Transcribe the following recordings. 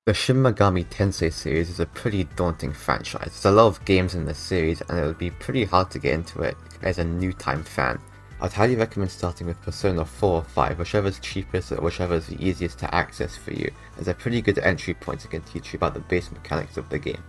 The Shin Megami Tensei series is a pretty daunting franchise. There's a lot of games in this series and it would be pretty hard to get into it as a new-time fan. I'd highly recommend starting with Persona 4 or 5, whichever is cheapest or whichever is the easiest to access for you, as a pretty good entry point that can teach you about the base mechanics of the game.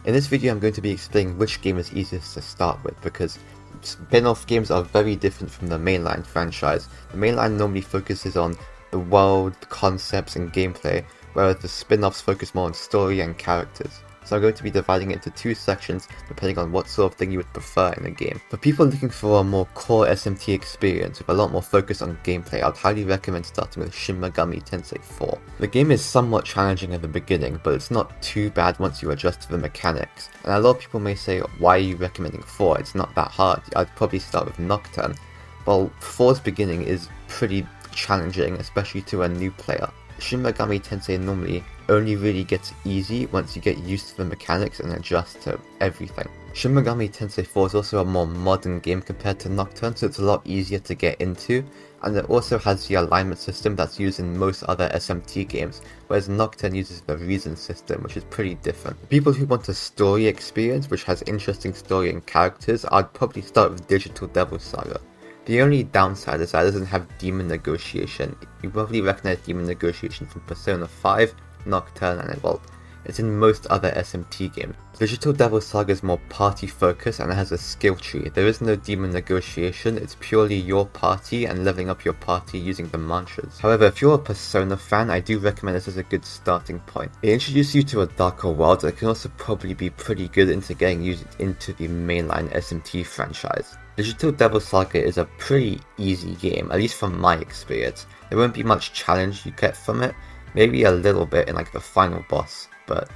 In this video I'm going to be explaining which game is easiest to start with, because spin-off games are very different from the mainline franchise. The mainline normally focuses on the world, concepts and gameplay, whereas the spin-offs focus more on story and characters. So I'm going to be dividing it into two sections depending on what sort of thing you would prefer in a game. For people looking for a more core SMT experience with a lot more focus on gameplay, I'd highly recommend starting with Shin Megami Tensei 4. The game is somewhat challenging at the beginning, but it's not too bad once you adjust to the mechanics. And a lot of people may say, why are you recommending 4? It's not that hard. I'd probably start with Nocturne. Well, 4's beginning is pretty challenging, especially to a new player. Shin Megami Tensei normally only really gets easy once you get used to the mechanics and adjust to everything. Shin Megami Tensei 4 is also a more modern game compared to Nocturne, so it's a lot easier to get into, and it also has the alignment system that's used in most other SMT games, whereas Nocturne uses the reason system, which is pretty different. For people who want a story experience which has interesting story and characters, I'd probably start with Digital Devil Saga. The only downside is that it doesn't have Demon Negotiation. You probably recognize Demon Negotiation from Persona 5, Nocturne, and it's in most other SMT games. Digital Devil Saga is more party focused and it has a skill tree. There is no Demon Negotiation, it's purely your party and leveling up your party using the mantras. However, if you're a Persona fan, I do recommend this as a good starting point. It introduces you to a darker world that can also probably be pretty good into getting you into the mainline SMT franchise. Digital Devil Saga is a pretty easy game, at least from my experience. There won't be much challenge you get from it, maybe a little bit in like the final boss, but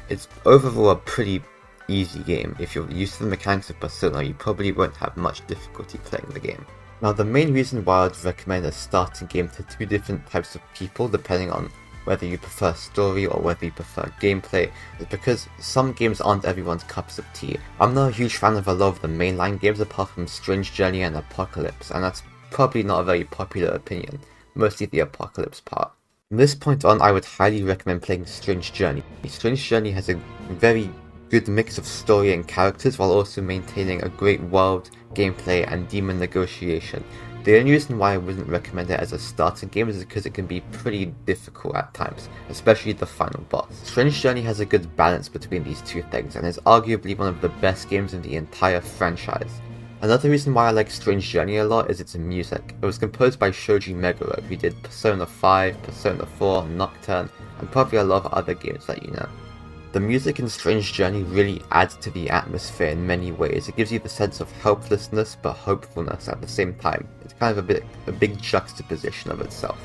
it's overall a pretty easy game. If you're used to the mechanics of Persona, you probably won't have much difficulty playing the game. Now, the main reason why I'd recommend a starting game to two different types of people, depending on whether you prefer story or whether you prefer gameplay, is because some games aren't everyone's cups of tea. I'm not a huge fan of a lot of the mainline games apart from Strange Journey and Apocalypse, and that's probably not a very popular opinion, mostly the Apocalypse part. From this point on, I would highly recommend playing Strange Journey. Strange Journey has a very good mix of story and characters while also maintaining a great world, gameplay and demon negotiation. The only reason why I wouldn't recommend it as a starting game is because it can be pretty difficult at times, especially the final boss. Strange Journey has a good balance between these two things and is arguably one of the best games in the entire franchise. Another reason why I like Strange Journey a lot is its music. It was composed by Shoji Meguro, who did Persona 5, Persona 4, Nocturne, and probably a lot of other games that you know. The music in Strange Journey really adds to the atmosphere in many ways. It gives you the sense of helplessness but hopefulness at the same time. It's kind of a big juxtaposition of itself.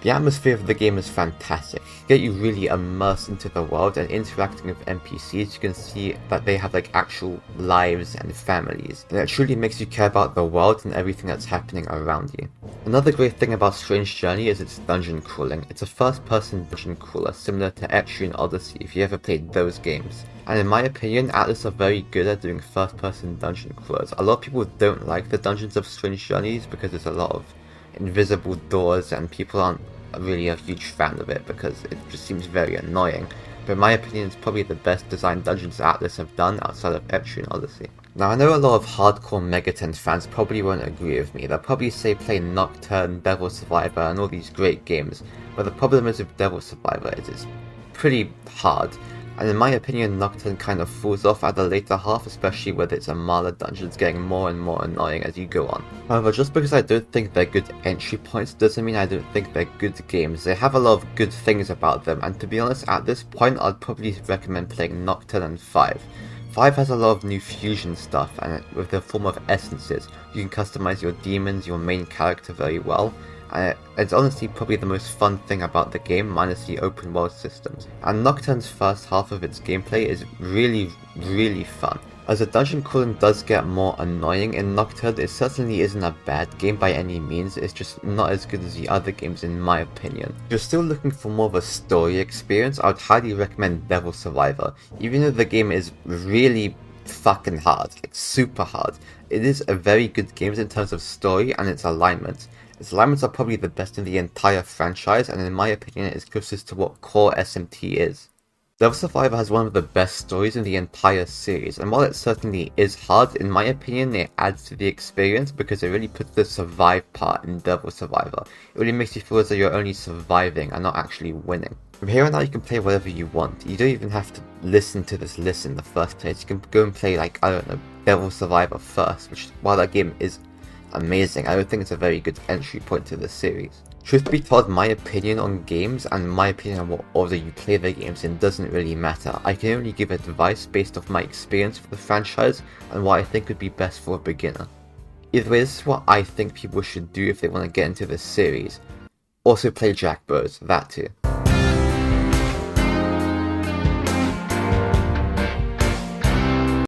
The atmosphere of the game is fantastic. To get you really immersed into the world and interacting with NPCs, you can see that they have like actual lives and families, and it truly makes you care about the world and everything that's happening around you. Another great thing about Strange Journey is its dungeon crawling. It's a first-person dungeon crawler similar to Etrian Odyssey if you ever played those games. And in my opinion, Atlus are very good at doing first-person dungeon crawlers. A lot of people don't like the dungeons of Strange Journeys because there's a lot of invisible doors and people aren't really a huge fan of it because it just seems very annoying, but in my opinion it's probably the best designed dungeons Atlus have done outside of Etrian Odyssey. Now, I know a lot of hardcore Megaten fans probably won't agree with me. They'll probably say play Nocturne, Devil Survivor and all these great games, but the problem is with Devil Survivor is it's pretty hard, and in my opinion Nocturne kind of falls off at the later half, especially with its Amala dungeons getting more and more annoying as you go on. However, just because I don't think they're good entry points doesn't mean I don't think they're good games. They have a lot of good things about them, and to be honest, at this point I'd probably recommend playing Nocturne and 5. 5 has a lot of new fusion stuff, and with the form of essences, you can customize your demons, your main character very well. And it's honestly probably the most fun thing about the game, minus the open world systems. And Nocturne's first half of its gameplay is really fun. As the dungeon crawling does get more annoying in Nocturne, it certainly isn't a bad game by any means, it's just not as good as the other games in my opinion. If you're still looking for more of a story experience, I would highly recommend Devil Survivor. Even though the game is really fucking hard, like super hard, it is a very good game in terms of story and its alignment. Its alignments are probably the best in the entire franchise, and in my opinion it is closest to what core SMT is. Devil Survivor has one of the best stories in the entire series, and while it certainly is hard, in my opinion it adds to the experience because it really puts the survive part in Devil Survivor. It really makes you feel as though you're only surviving and not actually winning. From here on out you can play whatever you want. You don't even have to listen to this list in the first place. You can go and play, like, I don't know, Devil Survivor first, which, while that game is amazing, I don't think it's a very good entry point to the series. Truth be told, my opinion on games and my opinion on what order you play the games in doesn't really matter. I can only give advice based off my experience for the franchise and what I think would be best for a beginner. Either way, this is what I think people should do if they want to get into this series. Also play Jackbows, that too.